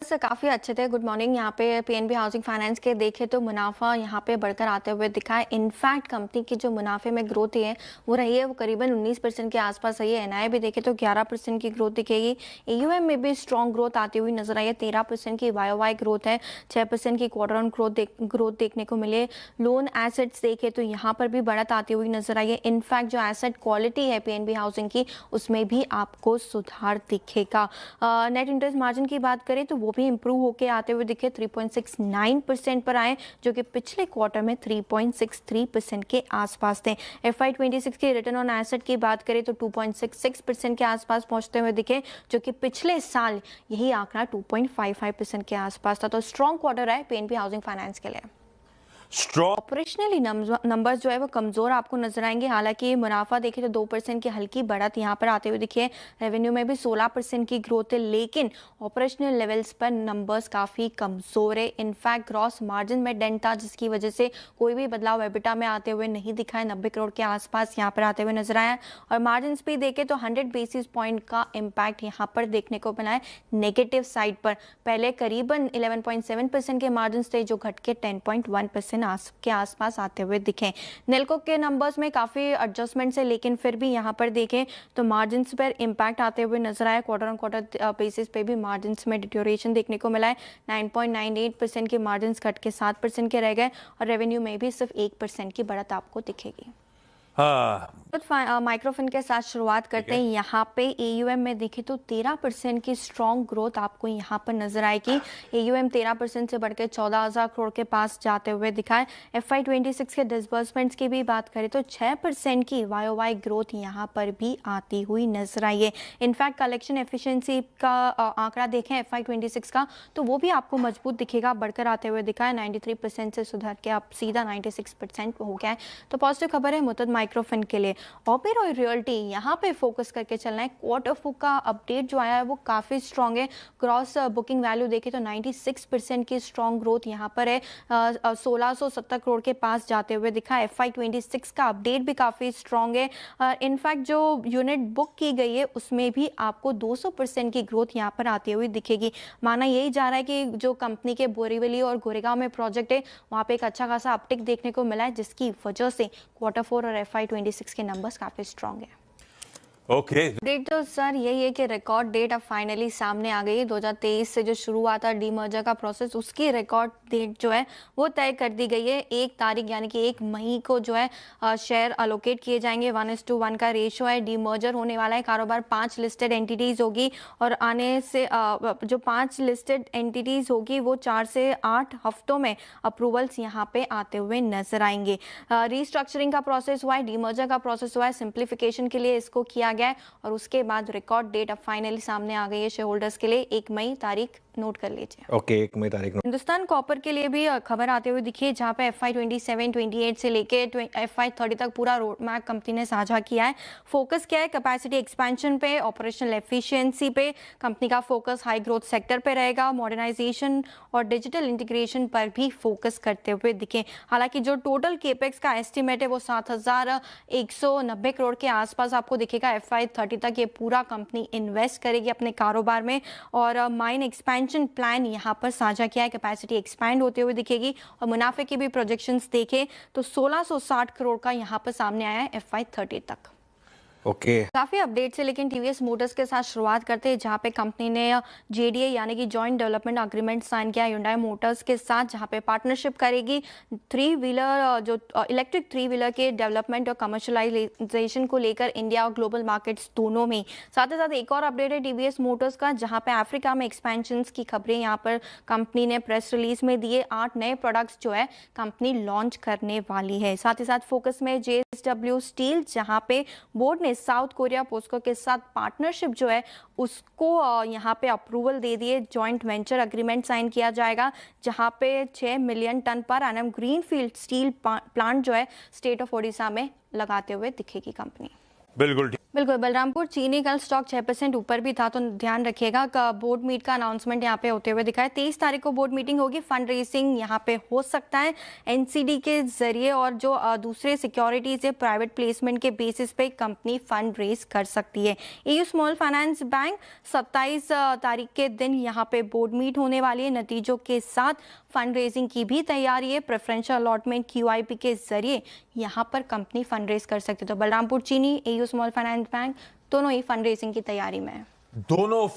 से काफ़ी अच्छे थे। Good morning. यहाँ पे पीएनबी हाउसिंग फाइनेंस के देखे तो मुनाफा यहाँ पे बढ़कर आते हुए दिखा है। इनफैक्ट कंपनी की जो मुनाफे में ग्रोथ है वो रही है, वो करीबन 19% के आसपास रही है। एनआई भी देखे तो 11% की ग्रोथ दिखेगी। एयूएम में भी स्ट्रॉन्ग ग्रोथ आती हुई नजर आई है। 13% की वाईओवाई ग्रोथ है, 6% की क्वार्टर ऑन ग्रोथ देखने को मिले। लोन एसेट्स देखे तो यहाँ पर भी बढ़त आती हुई नजर आई है। इनफैक्ट जो एसेट क्वालिटी है पीएनबी हाउसिंग की, उसमें भी आपको सुधार दिखेगा। नेट इंटरेस्ट मार्जिन की बात करें तो वो भी इंप्रूव होकर आते हुए दिखे, 3.69% पर आए, जो कि पिछले क्वार्टर में 3.63% के आसपास थे। FY26 के रिटर्न ऑन एसेट की बात करें तो 2.66% के आसपास पहुंचते हुए दिखे, जो कि पिछले साल यही आंकड़ा 2.55% के आसपास था। तो स्ट्रॉन्ग क्वार्टर है पीएनबी हाउसिंग फाइनेंस के लिए। ऑपरेशनली नंबर्स जो है वो कमजोर आपको नजर आएंगे। हालांकि मुनाफा देखें तो 2% की हल्की बढ़त यहाँ पर आते हुए दिखे। रेवेन्यू में भी 16% की ग्रोथ है, लेकिन ऑपरेशनल लेवल्स पर नंबर्स काफ़ी कमजोर है। इनफैक्ट ग्रॉस मार्जिन में डेंट था, जिसकी वजह से कोई भी बदलाव एबिटा में आते हुए नहीं दिखा है। 90 करोड़ के आसपास यहाँ पर आते हुए नजर आया। और मार्जिन भी देखें तो 100 बेसिस पॉइंट का इम्पैक्ट यहाँ पर देखने को मिला है नेगेटिव साइड पर। पहले करीबन 11.7% के मार्जिन थे, जो घट के 10.1% के आसपास आते हुए दिखे। नेल्को के नंबर्स में काफी एडजस्टमेंट्स है, लेकिन फिर भी यहाँ पर देखें तो मार्जिन्स पर इंपैक्ट आते हुए नजर आया। क्वार्टर ऑन क्वार्टर बेसिस पे भी मार्जिन्स में डिटोरेशन देखने को मिला है। 9.98% के मार्जिन्स घट के 7% के रह गए, और रेवेन्यू में भी सिर्फ 1% की बढ़त आपको दिखेगी। माइक्रोफिन के साथ शुरुआत करते हैं। यहाँ पे एयूएम में देखें तो 13% की स्ट्रॉन्ग ग्रोथ आपको यहाँ पर नजर आएगी। एयूएम 13% से बढ़कर 14,000 करोड़ के पास जाते हुए दिखा है। FY26 के डिसबर्समेंट्स की भी बात करें तो 6% की वाईओवाई ग्रोथ यहाँ पर भी आती हुई नजर आई है। इनफैक्ट कलेक्शन एफिशिएंसी का आंकड़ा देखें FY26 का, तो वो भी आपको मजबूत दिखेगा, बढ़कर आते हुए दिखा है। 93% से सुधर के अब सीधा 96% हो गया है। तो पॉजिटिव खबर है मुतद माइक्रोफिन के लिए। ओबेरॉय रियल्टी यहाँ पे फोकस करके चलना है। क्वार्टर फोर का अपडेट जो आया है वो काफ़ी स्ट्रॉन्ग है। क्रॉस बुकिंग वैल्यू देखें तो 96% की स्ट्रॉन्ग ग्रोथ यहाँ पर है। 1670 करोड़ के पास जाते हुए दिखा। FY26 का अपडेट भी काफ़ी स्ट्रॉन्ग है। इनफैक्ट जो यूनिट बुक की गई है उसमें भी आपको 200% की ग्रोथ यहाँ पर आती हुई दिखेगी। माना यही जा रहा है कि जो कंपनी के बोरीवली और गोरेगांव में प्रोजेक्ट है, वहाँ पे एक अच्छा खासा अपटिक देखने को मिला है, जिसकी वजह से क्वार्टर फोर और FY26 के नंबर्स काफी स्ट्रॉन्ग है। डेट तो सर यही है कि रिकॉर्ड डेट अब फाइनली सामने आ गई है। 2023 से जो शुरू हुआ था डीमर्जर का प्रोसेस, उसकी रिकॉर्ड डेट जो है वो तय कर दी गई है। 1 तारीख यानी कि 1 मई को जो है शेयर अलोकेट किए जाएंगे। 1:1 का रेशो है। डीमर्जर होने वाला है। कारोबार 5 लिस्टेड एंटिटीज होगी, और आने से जो 5 लिस्टेड एंटिटीज होगी वो 4 से 8 हफ्तों में अप्रूवल्स यहाँ पे आते हुए नजर आएंगे। रिस्ट्रक्चरिंग का प्रोसेस हुआ है, डीमर्जर का प्रोसेस हुआ है, सिंप्लीफिकेशन के लिए इसको किया गया है, और उसके बाद रिकॉर्ड डेट अब फाइनली सामने आ गई है शेयर होल्डर्स के लिए। 1 मई तारीख नोट कर लीजिए। 1 मई तारीख। हिंदुस्तान कॉपर के लिए भी खबर आते हुए दिखी है, जहां पे FY27, 28 से लेके FY30 तक पूरा रोड मैप कंपनी ने साझा किया है। फोकस क्या है? कैपेसिटी एक्सपेंशन पे, ऑपरेशनल एफिशिएंसी पे। कंपनी का फोकस हाई ग्रोथ सेक्टर पे रहेगा। मॉडर्नाइजेशन और डिजिटल इंटीग्रेशन पर भी फोकस करते हुए दिखे। हालांकि जो टोटल केपेक्स का एस्टिमेट है वो 7,190 करोड़ के आसपास आपको दिखेगा। FY30 तक ये पूरा कंपनी इन्वेस्ट करेगी अपने कारोबार में। और माइन एक्सपेंशन प्लान यहाँ पर साझा किया है। कैपेसिटी एक्सपैंड होते हुए दिखेगी। और मुनाफे की भी प्रोजेक्शंस देखें तो 1660 करोड़ का यहाँ पर सामने आया है FY30 तक। काफी अपडेट्स है, लेकिन टीवीएस मोटर्स के साथ शुरुआत करते हैं, जहां पे कंपनी ने JDA यानी कि जॉइंट डेवलपमेंट अग्रीमेंट साइन किया Hyundai मोटर्स के साथ, जहां पे पार्टनरशिप करेगी 3 व्हीलर जो इलेक्ट्रिक 3 व्हीलर के डेवलपमेंट और कमर्शलाइजेशन को लेकर इंडिया और ग्लोबल मार्केट्स दोनों में। साथ ही साथ एक और अपडेट है टीवीएस मोटर्स का, जहां पे अफ्रीका में एक्सपेंशन की खबरें यहाँ पर कंपनी ने प्रेस रिलीज में दिए। 8 नए प्रोडक्ट्स जो है कंपनी लॉन्च करने वाली है। साथ ही साथ फोकस में JSW स्टील, जहां पे बोर्ड ने साउथ कोरिया पोस्को के साथ पार्टनरशिप जो है उसको यहाँ पे अप्रूवल दे दिए। जॉइंट वेंचर एग्रीमेंट साइन किया जाएगा, जहाँ पे 6 मिलियन टन पर एनएम ग्रीनफील्ड स्टील प्लांट जो है स्टेट ऑफ ओडिशा में लगाते हुए दिखेगी कंपनी। बिल्कुल। बिल्कुल, बलरामपुर चीनी कल स्टॉक 6% ऊपर भी था, तो ध्यान रखिएगा। बोर्ड मीट का अनाउंसमेंट यहाँ पे होते हुए दिखा है। 23 तारीख को बोर्ड मीटिंग होगी। फंड रेजिंग यहाँ पे हो सकता है एनसीडी के जरिए, और जो दूसरे सिक्योरिटीज है प्राइवेट प्लेसमेंट के बेसिस पे कंपनी फंड रेज कर सकती है। एयू स्मॉल फाइनेंस बैंक 27 तारीख के दिन यहाँ पे बोर्ड मीट होने वाली है। नतीजों के साथ फंड रेजिंग की भी तैयारी है। प्रेफरेंशियल अलॉटमेंट QIP के जरिए यहाँ पर कंपनी फंड रेज कर सकती है। तो बलरामपुर चीनी, एयू स्मॉल फाइनेंस बैंक दोनों ही फंड रेजिंग की तैयारी में है। दोनों